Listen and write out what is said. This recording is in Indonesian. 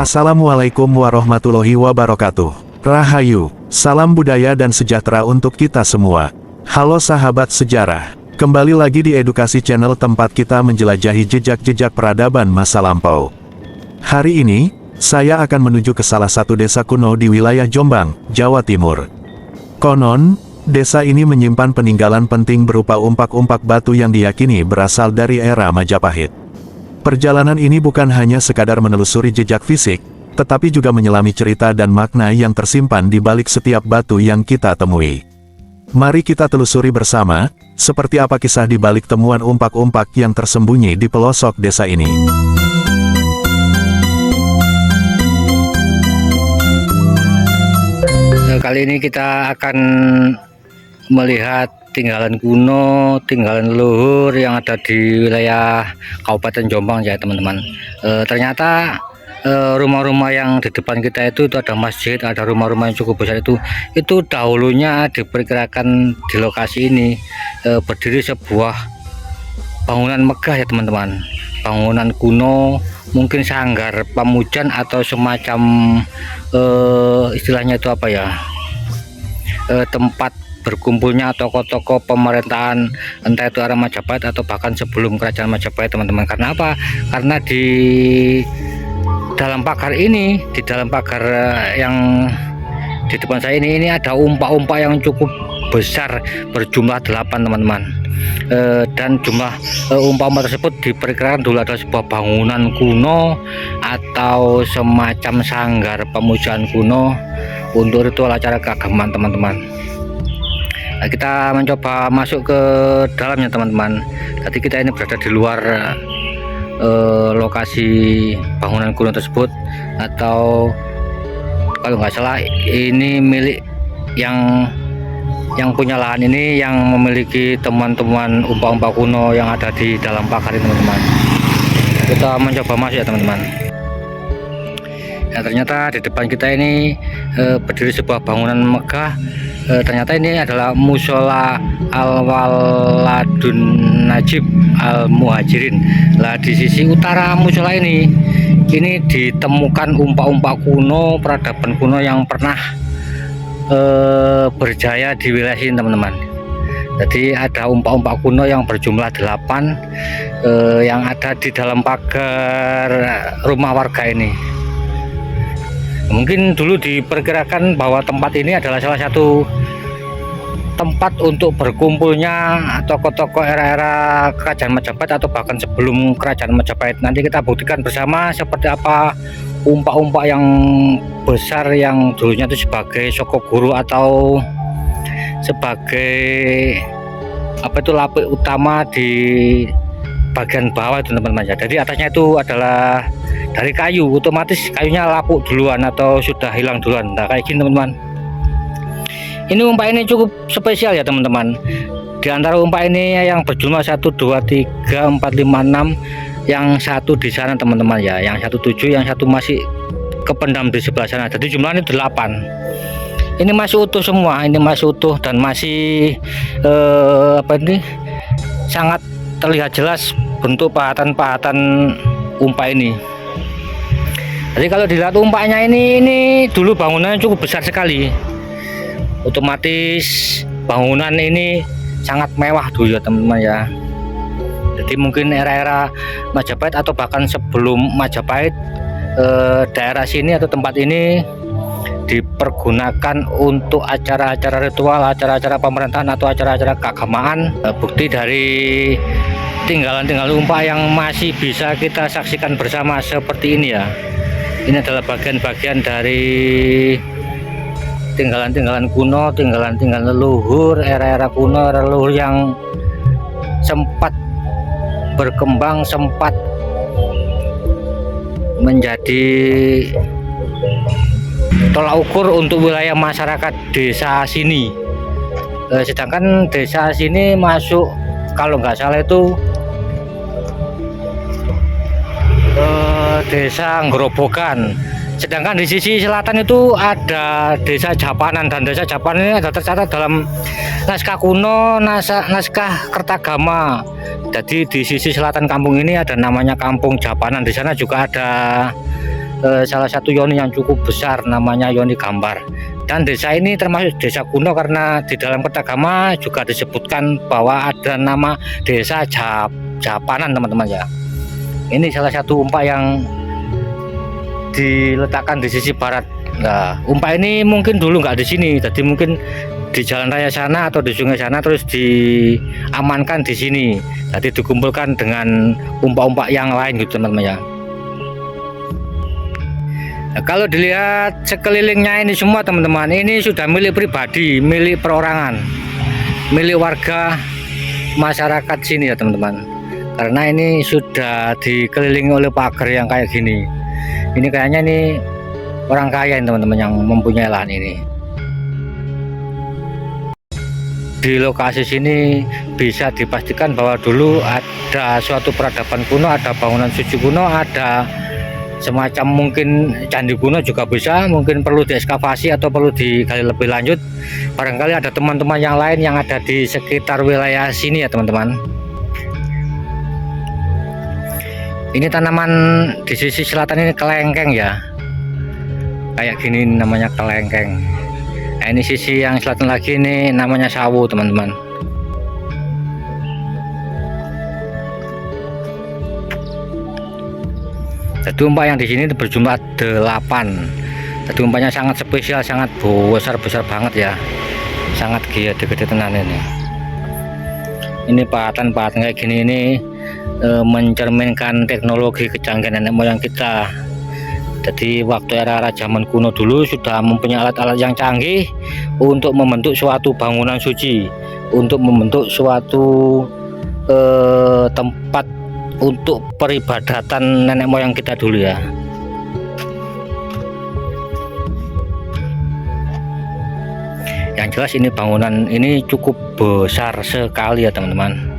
Assalamualaikum warahmatullahi wabarakatuh. Rahayu, salam budaya dan sejahtera untuk kita semua. Halo sahabat sejarah, kembali lagi di Edukasi Channel tempat kita menjelajahi jejak-jejak peradaban masa lampau. Hari ini, saya akan menuju ke salah satu desa kuno di wilayah Jombang, Jawa Timur. Konon, desa ini menyimpan peninggalan penting berupa umpak-umpak batu yang diyakini berasal dari era Majapahit. Perjalanan ini bukan hanya sekadar menelusuri jejak fisik, tetapi juga menyelami cerita dan makna yang tersimpan di balik setiap batu yang kita temui. Mari kita telusuri bersama, seperti apa kisah di balik temuan umpak-umpak yang tersembunyi di pelosok desa ini. Kali ini kita akan melihat tinggalan kuno, tinggalan leluhur yang ada di wilayah Kabupaten Jombang ya teman-teman. Ternyata rumah-rumah yang di depan kita itu ada masjid, ada rumah-rumah yang cukup besar itu dahulunya diperkirakan di lokasi ini berdiri sebuah bangunan megah ya teman-teman. Bangunan kuno, mungkin sanggar pamujan atau semacam istilahnya itu apa ya, tempat berkumpulnya tokoh-tokoh pemerintahan, entah itu era Majapahit atau bahkan sebelum kerajaan Majapahit teman-teman. Karena apa? Karena di dalam pagar ini, di dalam pagar yang di depan saya ini ada umpak-umpak yang cukup besar berjumlah 8 teman-teman. Dan jumlah umpak-umpak tersebut diperkirakan dulu adalah sebuah bangunan kuno atau semacam sanggar pemujaan kuno untuk ritual acara keagamaan teman-teman. Nah, kita mencoba masuk ke dalamnya teman-teman. Tadi kita ini berada di luar lokasi bangunan kuno tersebut, atau kalau nggak salah ini milik yang punya lahan ini, yang memiliki teman-teman umpak-umpak kuno yang ada di dalam pagar ini teman-teman. Kita mencoba masuk ya teman-teman. Nah, ternyata di depan kita ini berdiri sebuah bangunan megah. Ternyata ini adalah Musola Al-Waladun Najib Al-Muhajirin. Lah di sisi utara musola ini ditemukan umpak-umpak kuno, peradaban kuno yang pernah berjaya di wilayah ini teman-teman. Jadi ada umpak-umpak kuno yang berjumlah 8 yang ada di dalam pagar rumah warga ini. Mungkin dulu diperkirakan bahwa tempat ini adalah salah satu tempat untuk berkumpulnya tokoh-tokoh era-era kerajaan Majapahit atau bahkan sebelum kerajaan Majapahit. Nanti kita buktikan bersama seperti apa umpak-umpak yang besar yang dulunya itu sebagai soko guru atau sebagai lapik utama di bagian bawah itu teman-teman ya. Jadi atasnya itu adalah dari kayu, otomatis kayunya lapuk duluan atau sudah hilang duluan. Nah kayak gini teman-teman. Ini umpak ini cukup spesial ya teman-teman. Di antara umpak ini yang berjumlah 1, 2, 3, 4, 5, 6, yang satu di sana teman-teman ya, yang satu 7, yang satu masih kependam di sebelah sana. Jadi jumlahnya 8. Ini masih utuh semua, ini masih utuh dan masih sangat terlihat jelas bentuk pahatan-pahatan umpak ini. Jadi kalau dilihat umpaknya ini dulu bangunannya cukup besar sekali. Otomatis bangunan ini sangat mewah dulu ya teman-teman ya. Jadi mungkin era-era Majapahit atau bahkan sebelum Majapahit, daerah sini atau tempat ini dipergunakan untuk acara-acara ritual, acara-acara pemerintahan atau acara-acara keagamaan. Bukti dari tinggalan-tinggalan umpak yang masih bisa kita saksikan bersama seperti ini ya. Ini adalah bagian-bagian dari tinggalan-tinggalan kuno, tinggalan-tinggalan leluhur, era-era kuno, era leluhur yang sempat berkembang, sempat menjadi tolak ukur untuk wilayah masyarakat desa sini. Sedangkan desa sini masuk, kalau nggak salah itu desa Nggrobogan. Sedangkan di sisi selatan itu ada desa Japanan, dan desa Japanan ini ada tercatat dalam naskah kuno, naskah Kertagama. Jadi di sisi selatan kampung ini ada namanya Kampung Japanan. Di sana juga ada salah satu yoni yang cukup besar, namanya Yoni Gambar. Dan desa ini termasuk desa kuno karena di dalam Kertagama juga disebutkan bahwa ada nama desa Japanan teman-teman ya. Ini salah satu umpak yang diletakkan di sisi barat. Nah, umpak ini mungkin dulu nggak di sini, jadi mungkin di jalan raya sana atau di sungai sana terus diamankan di sini. Jadi dikumpulkan dengan umpak-umpak yang lain gitu teman-teman ya. Nah, kalau dilihat sekelilingnya ini semua teman-teman, ini sudah milik pribadi, milik perorangan, milik warga masyarakat sini ya teman-teman. Karena ini sudah dikelilingi oleh pagar yang kayak gini. Ini kayaknya ini orang kaya teman-teman yang mempunyai lahan ini. Di lokasi sini bisa dipastikan bahwa dulu ada suatu peradaban kuno, ada bangunan suci kuno, ada semacam mungkin candi kuno juga bisa, mungkin perlu diekskavasi atau perlu digali lebih lanjut. Barangkali ada teman-teman yang lain yang ada di sekitar wilayah sini ya teman-teman. Ini tanaman di sisi selatan ini kelengkeng ya, kayak gini namanya kelengkeng. Nah, ini sisi yang selatan lagi ini namanya sawu teman-teman. Jadi umpak yang di sini berjumlah 8. Jadi umpaknya sangat spesial, sangat besar banget ya, sangat gede tenan ini. Ini pahatan kayak gini ini mencerminkan teknologi kecanggihan nenek moyang kita. Jadi waktu era zaman kuno dulu sudah mempunyai alat-alat yang canggih untuk membentuk suatu bangunan suci, untuk membentuk suatu tempat untuk peribadatan nenek moyang kita dulu ya. Yang jelas ini bangunan ini cukup besar sekali ya teman-teman.